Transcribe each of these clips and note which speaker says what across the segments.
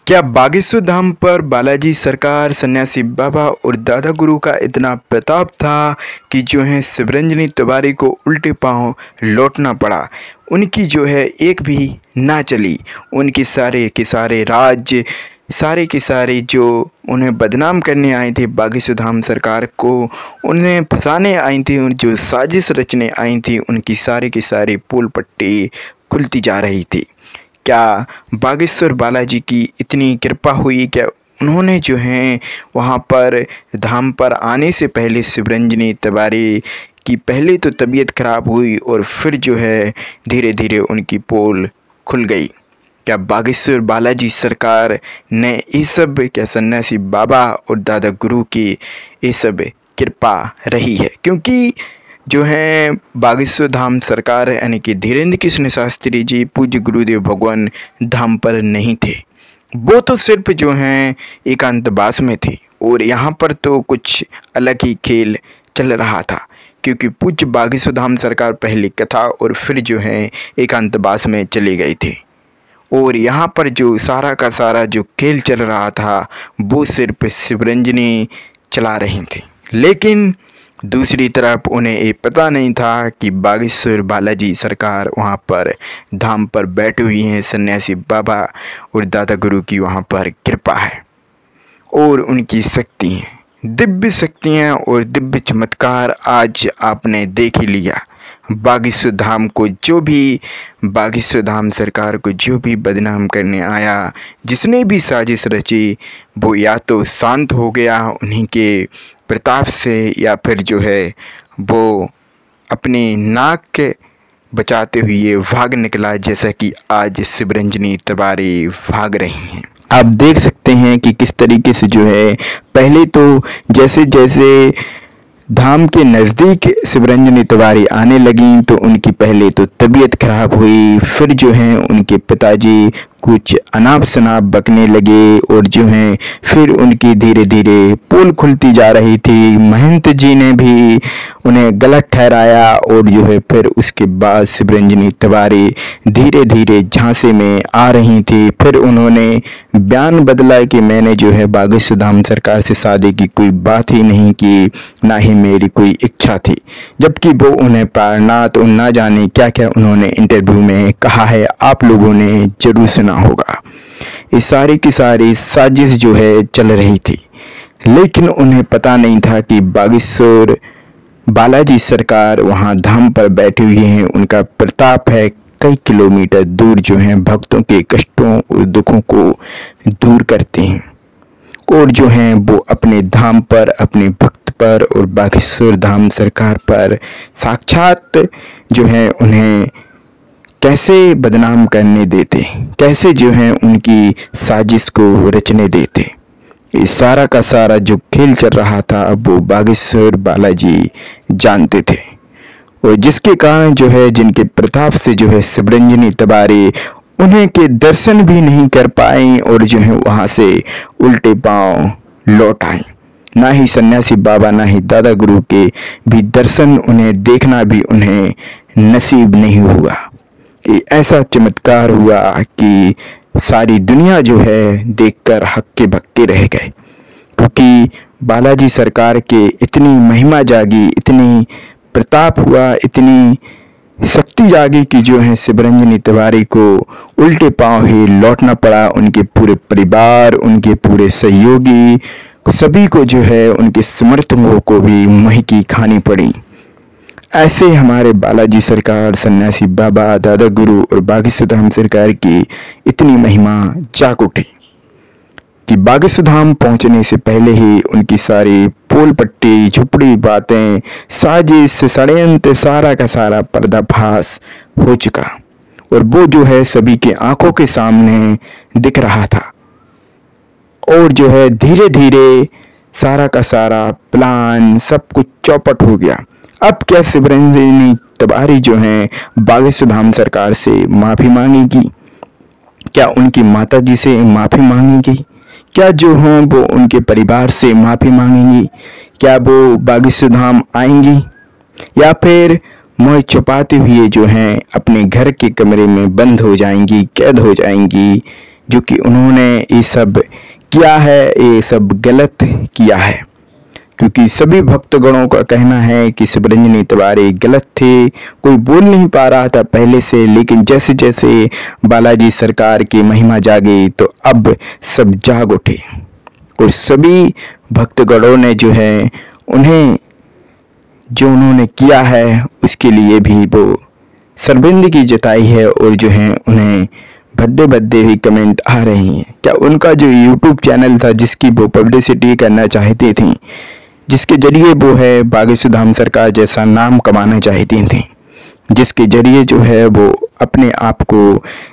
Speaker 1: क्या बागेश्वर धाम पर बालाजी सरकार, सन्यासी बाबा और दादा गुरु का इतना प्रताप था कि जो है शिवरंजनी तिवारी को उल्टे पांव लौटना पड़ा। उनकी जो है एक भी ना चली। उनके सारे के सारे राज्य, सारे के सारे जो उन्हें बदनाम करने आए थे बागेश्वर धाम सरकार को, उन्हें फंसाने आई थी, उन जो साजिश रचने आई थी, उनकी सारे की सारी पोल पट्टी खुलती जा रही थी। क्या बागेश्वर बालाजी की इतनी कृपा हुई? क्या उन्होंने जो है वहाँ पर धाम पर आने से पहले शिवरंजनी तिवारी की पहले तो तबीयत खराब हुई और फिर जो है धीरे धीरे उनकी पोल खुल गई। क्या बागेश्वर बालाजी सरकार ने ये सब, क्या सन्यासी बाबा और दादा गुरु की ये सब कृपा रही है? क्योंकि जो है बागेश्वर धाम सरकार यानी कि धीरेन्द्र कृष्ण शास्त्री जी पूज्य गुरुदेव भगवान धाम पर नहीं थे। वो तो सिर्फ जो हैं एकांतवास में थे और यहाँ पर तो कुछ अलग ही खेल चल रहा था, क्योंकि पूज्य बागेश्वर धाम सरकार पहले कथा और फिर जो है एकांतवास में चले गए थे। और यहाँ पर जो सारा का सारा जो खेल चल रहा था वो सिर्फ शिवरंजनी चला रही थी। लेकिन दूसरी तरफ उन्हें ये पता नहीं था कि बागेश्वर बालाजी सरकार वहाँ पर धाम पर बैठे हुई हैं, सन्यासी बाबा और दादा गुरु की वहाँ पर कृपा है और उनकी शक्ति है, दिव्य शक्तियाँ और दिव्य चमत्कार आज आपने देख ही लिया। बागेश्वर धाम को जो भी, बागेश्वर धाम सरकार को जो भी बदनाम करने आया, जिसने भी साजिश रची, वो या तो शांत हो गया उन्हीं के प्रताप से, या फिर जो है वो अपनी नाक के बचाते हुए भाग निकला, जैसा कि आज शिवरंजनी तिवारी भाग रही हैं। आप देख सकते हैं कि किस तरीके से जो है पहले तो जैसे जैसे धाम के नज़दीक शिवरंजनी तिवारी आने लगी तो उनकी पहले तो तबीयत खराब हुई, फिर जो है उनके पिताजी कुछ अनाप शनाप बकने लगे और जो है फिर उनकी धीरे धीरे पोल खुलती जा रही थी। महंत जी ने भी उन्हें गलत ठहराया और जो है फिर उसके बाद शिवरंजनी तिवारी धीरे धीरे झांसे में आ रही थी। फिर उन्होंने बयान बदला कि मैंने जो है बागेश्वर धाम सरकार से शादी की कोई बात ही नहीं की, ना ही मेरी कोई इच्छा थी, जबकि वो उन्हें प्राणनाथ और ना जाने क्या क्या उन्होंने इंटरव्यू में कहा है, आप लोगों ने जरूर सुना होगा। ये सारी की सारी साजिश जो है चल रही थी, लेकिन उन्हें पता नहीं था कि बागेश्वर बालाजी सरकार वहाँ धाम पर बैठी हुई हैं। उनका प्रताप है कई किलोमीटर दूर जो है भक्तों के कष्टों और दुखों को दूर करते हैं और जो हैं वो अपने धाम पर, अपने भक्त पर और बागेश्वर धाम सरकार पर साक्षात जो है उन्हें कैसे बदनाम करने देते, कैसे जो है उनकी साजिश को रचने देते। ये सारा का सारा जो खेल चल रहा था वो बागेश्वर बालाजी जानते थे और जिसके कारण जो है, जिनके प्रताप से जो है शिवरंजनी तिवारी उन्हें के दर्शन भी नहीं कर पाए और जो है वहाँ से उल्टे पांव लौट आए। ना ही सन्यासी बाबा, ना ही दादा गुरु के भी दर्शन उन्हें देखना भी उन्हें नसीब नहीं हुआ। कि ऐसा चमत्कार हुआ कि सारी दुनिया जो है देखकर हक्के बक्के रह गए, क्योंकि बालाजी सरकार के इतनी महिमा जागी, इतनी प्रताप हुआ, इतनी शक्ति जागी कि जो है शिवरंजनी तिवारी को उल्टे पांव ही लौटना पड़ा। उनके पूरे परिवार, उनके पूरे सहयोगी सभी को जो है उनके समर्थकों को भी महकी खानी पड़ी। ऐसे हमारे बालाजी सरकार, सन्यासी बाबा, दादा गुरु और बागेश्वर धाम सरकार की इतनी महिमा जाग उठी कि बागेश्वर धाम पहुंचने से पहले ही उनकी सारी पोल पट्टी, झुपड़ी बातें, साजिश, षड्यंत्र, सारा का सारा पर्दाफाश हो चुका और वो जो है सभी की आंखों के सामने दिख रहा था। और जो है धीरे धीरे सारा का सारा प्लान सब कुछ चौपट हो गया। अब क्या शिवरंजनी तिवारी जो हैं बागेश्वर धाम सरकार से माफ़ी मांगेगी? क्या उनकी माताजी से माफ़ी मांगेगी? क्या जो हैं वो उनके परिवार से माफ़ी मांगेंगी? क्या वो बागेश्वर धाम आएंगी या फिर मुँह छुपाते हुए जो हैं अपने घर के कमरे में बंद हो जाएंगी, कैद हो जाएंगी? जो कि उन्होंने ये सब किया है, ये सब गलत किया है। क्योंकि सभी भक्तगणों का कहना है कि शिवरंजनी तिवारी गलत थे, कोई बोल नहीं पा रहा था पहले से, लेकिन जैसे जैसे बालाजी सरकार की महिमा जागी तो अब सब जाग उठे और सभी भक्तगणों ने जो है उन्हें जो उन्होंने किया है उसके लिए भी वो शर्मिंदगी जताई है और जो है उन्हें भद्दे भद्दे भी कमेंट आ रहे हैं। क्या उनका जो यूट्यूब चैनल था जिसकी वो पब्लिसिटी करना चाहती थी, जिसके जरिए वो है बागेश्वर धाम सरकार जैसा नाम कमाना चाहती थी, जिसके जरिए जो है वो अपने आप को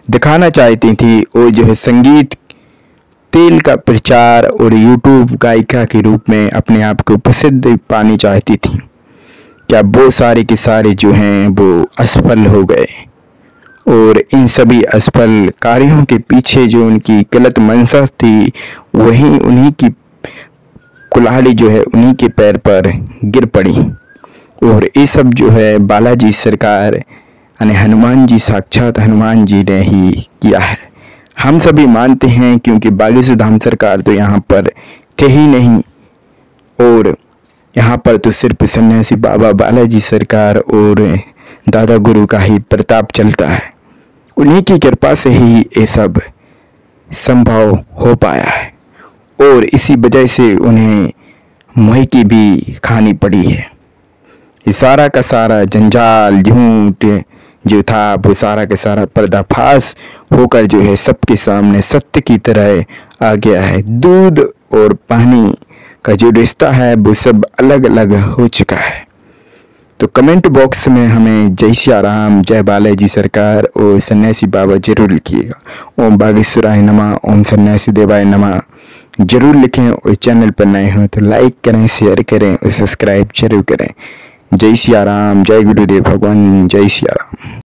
Speaker 1: दिखाना चाहती थी और जो है संगीत तेल का प्रचार और यूट्यूब गायिका के रूप में अपने आप को प्रसिद्ध पानी चाहती थी, क्या वो सारे के सारे जो हैं वो असफल हो गए। और इन सभी असफल कार्यों के पीछे जो उनकी गलत मंशा थी वही उन्हीं की कुल्हाड़ी जो है उन्हीं के पैर पर गिर पड़ी। और ये सब जो है बालाजी सरकार यानी हनुमान जी, साक्षात हनुमान जी ने ही किया है। हम सभी मानते हैं क्योंकि बागेश्वर धाम सरकार तो यहाँ पर थे ही नहीं और यहाँ पर तो सिर्फ सन्यासी बाबा बालाजी सरकार और दादा गुरु का ही प्रताप चलता है। उन्हीं की कृपा से ही ये सब संभव हो पाया है और इसी वजह से उन्हें मुँह की भी खानी पड़ी है। ये सारा का सारा जंजाल झूठ जो था वो सारा का सारा पर्दाफाश होकर जो है सबके सामने सत्य की तरह आ गया है। दूध और पानी का जो रिश्ता है वो सब अलग अलग हो चुका है। तो कमेंट बॉक्स में हमें जय सिया राम, जय बालाजी सरकार और सन्यासी बाबा जरूर लिखिएगा। ओम बागेश्वराय नमः, ओम सन्यासी देवाय नमः जरूर लिखें और चैनल पर नए हो तो लाइक करें, शेयर करें और सब्सक्राइब जरूर करें। जय सिया राम, जय गुरुदेव भगवान, जय सिया राम।